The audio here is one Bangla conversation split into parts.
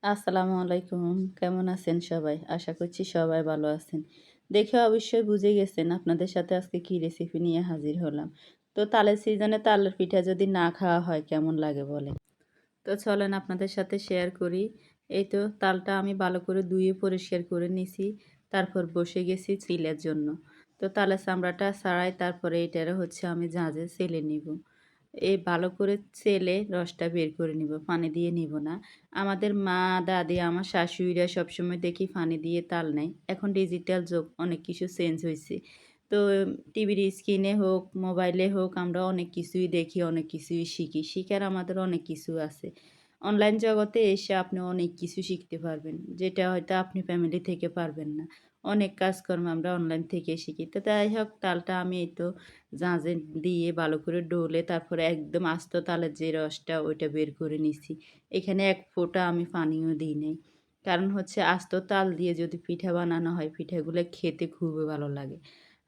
আসসালামু আলাইকুম। কেমন আছেন সবাই? আশা করছি সবাই ভালো আছেন। দেখে অবশ্যই বুঝে গেছেন আপনাদের সাথে আজকে কি রেসিপি নিয়ে হাজির হলাম। তো তালের সিজনে তালের পিঠা যদি না খাওয়া হয় কেমন লাগে বলেন? তো চলেন আপনাদের সাথে শেয়ার করি। এই তো তালটা আমি ভালো করে ধুয়ে পরিষ্কার করে নিছি। তারপর বসে গেছি চিলের জন্য। তো তালের চামড়াটা ছাড়াই তারপরে এটারে হচ্ছে আমি ঝাঁঝে ছেলে নিব। ভালো করে ছেলে রসটা বের করে নিব, পানি দিয়ে নিব না। আমাদের মা, দাদি, আমার শাশুড়িরা সবসময় দেখি পানি দিয়ে তাল নেয়। এখন ডিজিটাল যুগ, অনেক কিছু চেঞ্জ হইছে। তো টিভির স্ক্রিনে হোক, মোবাইলে হোক আমরা অনেক কিছুই দেখি, অনেক কিছুই শিখি। শিখার আমাদের অনেক কিছু আছে। অনলাইন জগতে এসে আপনি অনেক কিছু শিখতে পারবেন, যেটা হয়তো আপনি ফ্যামিলি থেকে পারবেন না। অনেক কাজকর্ম আমরা অনলাইন থেকে শিখি। তো যাই হোক তালটা আমি এই তো ঝাঁঝে দিয়ে ভালো করে ডলে তারপরে একদম আস্ত তালের যে রসটা ওইটা বের করে নিছি। এখানে এক ফোঁটা আমি পানিও দিই নাই। কারণ হচ্ছে আস্ত তাল দিয়ে যদি পিঠা বানানো হয় পিঠাগুলো খেতে খুবই ভালো লাগে।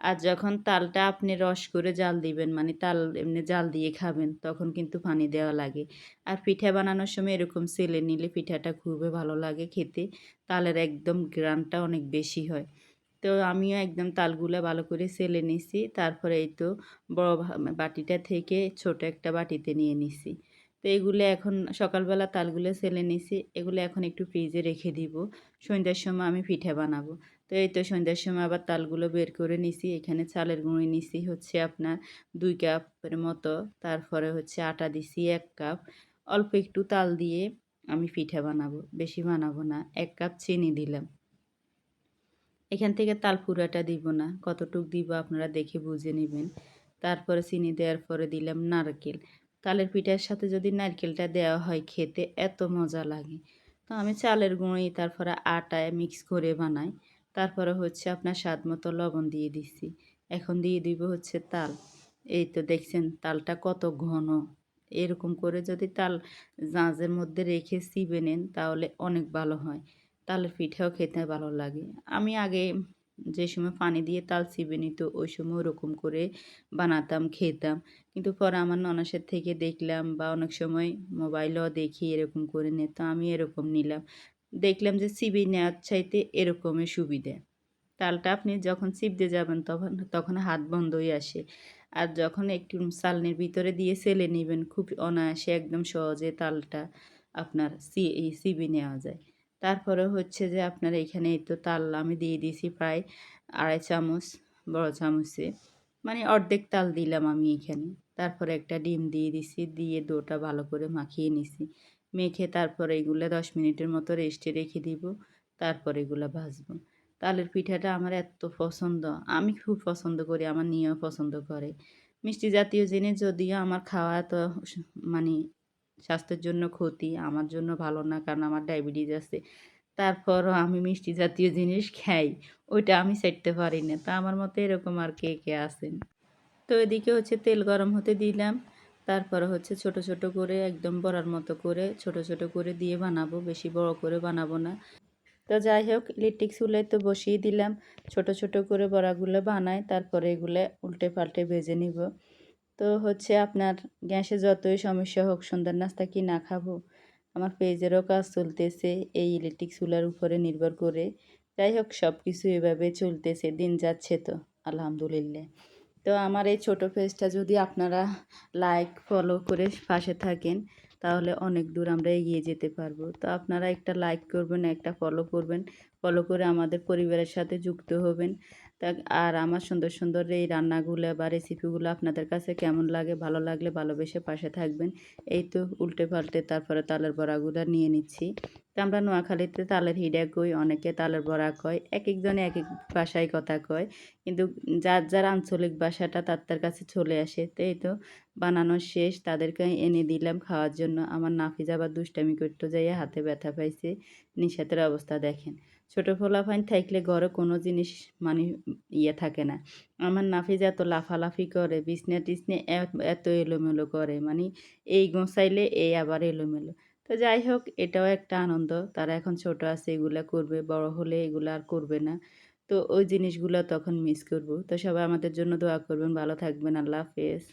আর যখন তালটা আপনি রস করে জাল দিবেন মানে তাল এমনি জাল দিয়ে খাবেন তখন কিন্তু পানি দেওয়া লাগে। আর পিঠা বানানোর সময় এরকম ছেলে নিলে পিঠাটা খুবই ভালো লাগে খেতে। তালের একদম ঘ্রাণটা অনেক বেশি হয়। তো আমিও একদম তালগুলা ভালো করে ছেলে নিছি। তারপরে এই তো বড় বাটিটা থেকে ছোট একটা বাটিতে নিয়ে নিছি। তো এগুলো এখন সকালবেলা তালগুলো ছেলে নিছি। এগুলো এখন একটু ফ্রিজে রেখে দিব। সন্ধ্যার সময় আমি পিঠা বানাবো। তো এই তো সন্ধ্যার সময় আবার তালগুলো বের করে নিছি। এখানে চালের গুঁড়ি নিছি হচ্ছে আপনার ২ কাপের মতো। তারপরে হচ্ছে আটা দিছি ১ কাপ। অল্প একটু তাল দিয়ে আমি পিঠা বানাবো। বেশি বানাবো না। ১ কাপ চিনি দিলাম। এখান থেকে তাল পুরাটা দিব না, কতটুক দিব আপনারা দেখে বুঝে নেবেন। তারপরে চিনি দেওয়ার পরে দিলাম নারকেল। তালের পিঠার সাথে যদি নারকেলটা দেওয়া হয় খেতে এত মজা লাগে। তো আমি চালের গুঁড়ি তারপরে আটায় মিক্স করে বানাই। তারপরে হচ্ছে আপনার স্বাদ মতো লবণ দিয়ে দিচ্ছি। এখন দিয়ে দিব হচ্ছে তাল। এই তো দেখছেন তালটা কত ঘন। এরকম করে যদি তাল জাঁজের মধ্যে রেখে চিবে নেন তাহলে অনেক ভালো হয়। তালের পিঠাও খেতে ভালো লাগে। আমি আগে যে সময় পানি দিয়ে তাল চিবে নিত ওই সময় ওরকম করে বানাতাম, খেতাম। কিন্তু পরে আমার ননাসের থেকে দেখলাম বা অনেক সময় মোবাইলেও দেখি এরকম করে নে, তো আমি এরকম নিলাম। দেখলাম যে চিবিয়ে নেওয়ার চাইতে এরকমই সুবিধে। তালটা আপনি যখন চিপতে যাবেন তখন তখন হাত বন্ধই আসে। আর যখন একটু চালনির ভিতরে দিয়ে চেলে নিবেন খুব অনায়াসে একদম সহজে তালটা আপনার চিবিয়ে নেওয়া যায়। তারপরে হচ্ছে যে আপনার এখানে এই তো তাল আমি দিয়ে দিয়েছি প্রায় ২.৫ চামচ বড় চামচে। মানে অর্ধেক তাল দিলাম আমি এখানে। তারপরে একটা ডিম দিয়ে দিছি, দিয়ে ডোটা ভালো করে মাখিয়ে নিছি। মেখে তারপরে এগুলা ১০ মিনিটের মতো রেস্টে রেখে দিব। তারপর এগুলা ভাজবো। তালের পিঠাটা আমার এত পছন্দ। আমি খুব পছন্দ করি, আমার নিয়েও পছন্দ করে। মিষ্টি জাতীয় জিনিস যদিও আমার খাওয়া এত মানে স্বাস্থ্যের জন্য ক্ষতি, আমার জন্য ভালো না কারণ আমার ডায়াবেটিস আছে। তারপরও আমি মিষ্টি জাতীয় জিনিস খাই। ওইটা আমি ছাড়তে পারি না। তো আমার মতো এরকম আর কে, কে আছেন? তো এদিকে হচ্ছে তেল গরম হতে দিলাম। তারপরে হচ্ছে ছোট, ছোট করে একদম বড়ার মতো করে ছোট, ছোট করে দিয়ে বানাবো। বেশি বড় করে বানাবো না। তো যাই হোক ইলেকট্রিক চুলায় তো বসিয়ে দিলাম। ছোট, ছোট করে বড়াগুলো বানাই। তারপরে এগুলো উল্টে পাল্টে ভেজে নিব। তো হচ্ছে আপনার গ্যাসে যতই সমস্যা হোক সন্ধ্যার নাস্তা কি না খাবো? আমার পেজেরও কাজ চলতেছে এই ইলেকট্রিক চুলার উপরে নির্ভর করে। যাই হোক সব কিছু এভাবে চলতেছে। দিন যাচ্ছে তো আলহামদুলিল্লাহ। তো আমার এই ছোট পেজটা যদি আপনারা লাইক ফলো করে পাশে থাকেন তাহলে অনেক দূর আমরা এগিয়ে যেতে পারবো। তো আপনারা একটা লাইক করবেন, একটা ফলো করবেন। ফলো করে আমাদের পরিবারের সাথে যুক্ত হবেন। তা আর আমার সুন্দর, সুন্দর এই রান্নাগুলো বা রেসিপিগুলো আপনাদের কাছে কেমন লাগে? ভালো লাগলে ভালোবেসে পাশে থাকবেন। এই তো উল্টে পাল্টে তারপরে তালের বড়াগুলো নিয়ে নিচ্ছি। তো আমরা নোয়াখালীতে তালের হিডা কই, অনেকে তালের বড়া কয়। একেকজনে একেক ভাষায় কথা কয়। কিন্তু যার, যার আঞ্চলিক ভাষাটা তার কাছে চলে আসে। তো এই তো বানানো শেষ। তাদেরকে এনে দিলাম খাওয়ার জন্য। আমার নাফিজ আবার দুষ্টামি করতে যাইয়া হাতে ব্যথা পাইছে। নিশাতের অবস্থা দেখেন। ছোট পোলাপাইন থাকলে ঘরে কোনো জিনিস মানে ইয়ে থাকে না। আমার নাফিজ এত লাফালাফি করে, বিছনা-টিছনা এত এলোমেলো করে। মানে এই গোছাইলে এই আবার এলোমেলো। তো যাই হোক এটাও একটা আনন্দ। তারা এখন ছোট আছে এগুলা করবে। বড় হলে এগুলা আর করবে না। তো ওই জিনিসগুলো তখন মিস করব। তো সবাই আমাদের জন্য দোয়া করবেন। ভালো থাকবেন। আল্লাহ হাফেজ।